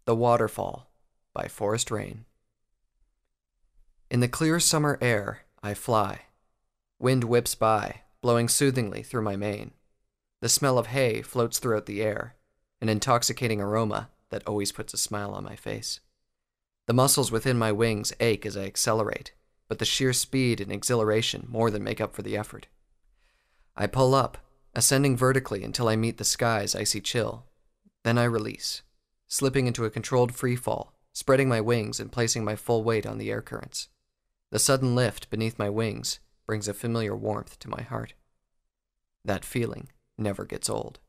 The Waterfall by Forest Rain. In the clear summer air, I fly. Wind whips by, blowing soothingly through my mane. The smell of hay floats throughout the air, an intoxicating aroma that always puts a smile on my face. The muscles within my wings ache as I accelerate, but the sheer speed and exhilaration more than make up for the effort. I pull up, ascending vertically until I meet the sky's icy chill. Then I release, slipping into a controlled free fall, spreading my wings and placing my full weight on the air currents. The sudden lift beneath my wings brings a familiar warmth to my heart. That feeling never gets old.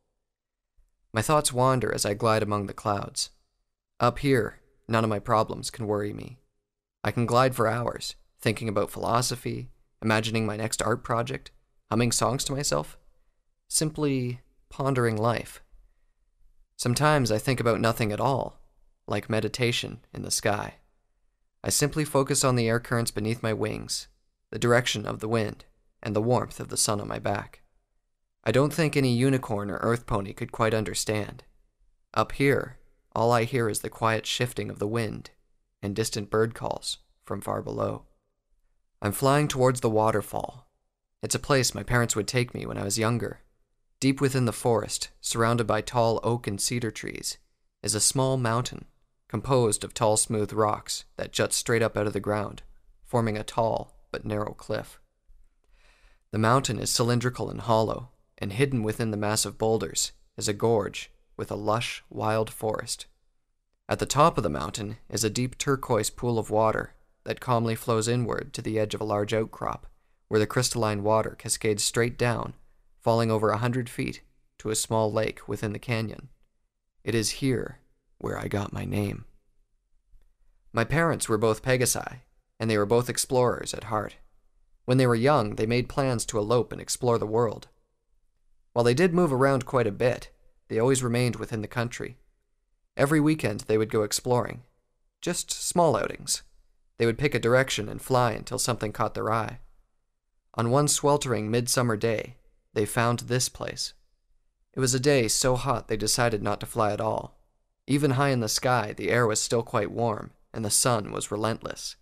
My thoughts wander as I glide among the clouds. Up here, none of my problems can worry me. I can glide for hours, thinking about philosophy, imagining my next art project, humming songs to myself, simply pondering life. Sometimes I think about nothing at all, like meditation in the sky. I simply focus on the air currents beneath my wings, the direction of the wind, and the warmth of the sun on my back. I don't think any unicorn or earth pony could quite understand. Up here, all I hear is the quiet shifting of the wind and distant bird calls from far below. I'm flying towards the waterfall. It's a place my parents would take me when I was younger. Deep within the forest, surrounded by tall oak and cedar trees, is a small mountain composed of tall smooth rocks that jut straight up out of the ground, forming a tall but narrow cliff. The mountain is cylindrical and hollow, and hidden within the massive boulders is a gorge with a lush, wild forest. At the top of the mountain is a deep turquoise pool of water that calmly flows inward to the edge of a large outcrop, where the crystalline water cascades straight down, falling over 100 feet to a small lake within the canyon. It is here where I got my name. My parents were both Pegasi, and they were both explorers at heart. When they were young, they made plans to elope and explore the world. While they did move around quite a bit, they always remained within the country. Every weekend they would go exploring. Just small outings. They would pick a direction and fly until something caught their eye. On one sweltering midsummer day, they found this place. It was a day so hot they decided not to fly at all. Even high in the sky, the air was still quite warm, and the sun was relentless.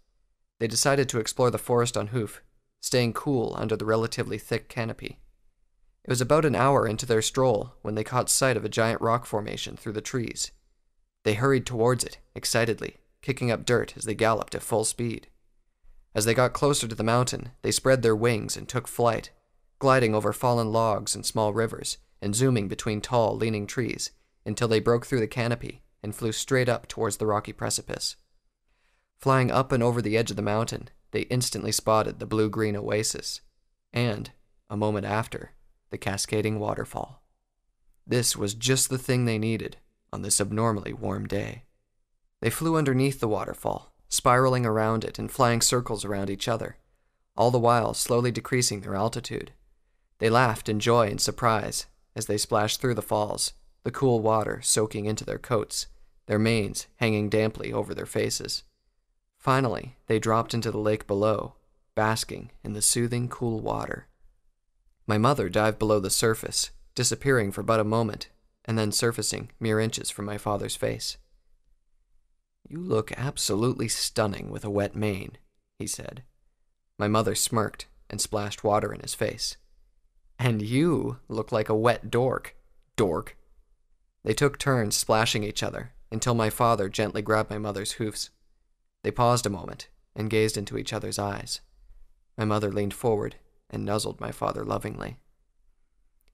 They decided to explore the forest on hoof, staying cool under the relatively thick canopy. It was about an hour into their stroll when they caught sight of a giant rock formation through the trees. They hurried towards it, excitedly, kicking up dirt as they galloped at full speed. As they got closer to the mountain, they spread their wings and took flight, gliding over fallen logs and small rivers, and zooming between tall, leaning trees, until they broke through the canopy and flew straight up towards the rocky precipice. Flying up and over the edge of the mountain, they instantly spotted the blue-green oasis, and, a moment after, the cascading waterfall. This was just the thing they needed on this abnormally warm day. They flew underneath the waterfall, spiraling around it and flying circles around each other, all the while slowly decreasing their altitude. They laughed in joy and surprise as they splashed through the falls, the cool water soaking into their coats, their manes hanging damply over their faces. Finally, they dropped into the lake below, basking in the soothing, cool water. My mother dived below the surface, disappearing for but a moment, and then surfacing mere inches from my father's face. "You look absolutely stunning with a wet mane," he said. My mother smirked and splashed water in his face. "And you look like a wet dork. Dork." They took turns splashing each other until my father gently grabbed my mother's hoofs. They paused a moment and gazed into each other's eyes. My mother leaned forward and nuzzled my father lovingly.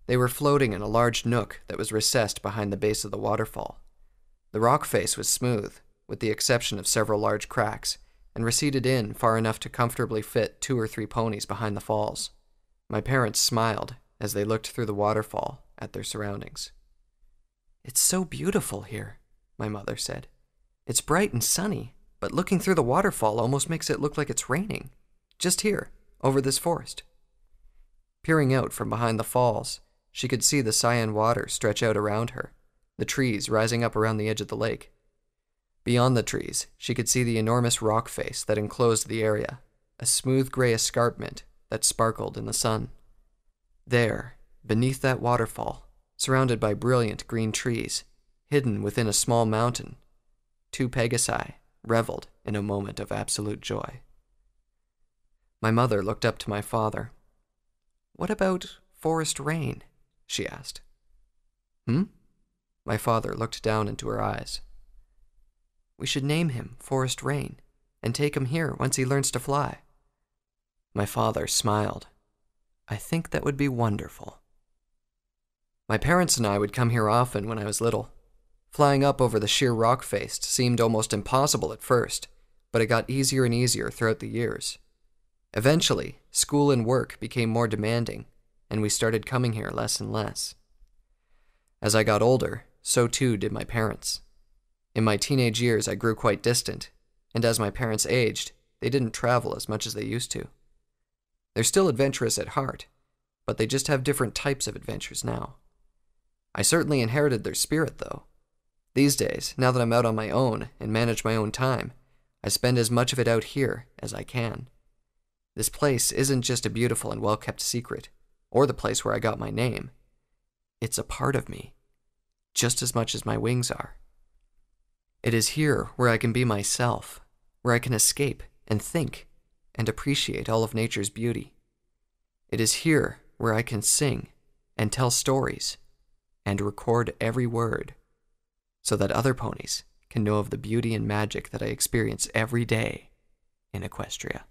They were floating in a large nook that was recessed behind the base of the waterfall. The rock face was smooth, with the exception of several large cracks, and receded in far enough to comfortably fit 2 or 3 ponies behind the falls. My parents smiled as they looked through the waterfall at their surroundings. "It's so beautiful here," my mother said. "It's bright and sunny, but looking through the waterfall almost makes it look like it's raining. Just here, over this forest." Peering out from behind the falls, she could see the cyan water stretch out around her, the trees rising up around the edge of the lake. Beyond the trees, she could see the enormous rock face that enclosed the area, a smooth gray escarpment that sparkled in the sun. There, beneath that waterfall, surrounded by brilliant green trees, hidden within a small mountain, 2 Pegasi reveled in a moment of absolute joy. My mother looked up to my father. "What about Forest Rain?" she asked. My father looked down into her eyes. "We should name him Forest Rain and take him here once he learns to fly." My father smiled. "I think that would be wonderful." My parents and I would come here often when I was little. Flying up over the sheer rock face seemed almost impossible at first, but it got easier and easier throughout the years. Eventually, school and work became more demanding, and we started coming here less and less. As I got older, so too did my parents. In my teenage years, I grew quite distant, and as my parents aged, they didn't travel as much as they used to. They're still adventurous at heart, but they just have different types of adventures now. I certainly inherited their spirit, though. These days, now that I'm out on my own and manage my own time, I spend as much of it out here as I can. This place isn't just a beautiful and well-kept secret, or the place where I got my name. It's a part of me, just as much as my wings are. It is here where I can be myself, where I can escape and think and appreciate all of nature's beauty. It is here where I can sing and tell stories and record every word, so that other ponies can know of the beauty and magic that I experience every day in Equestria.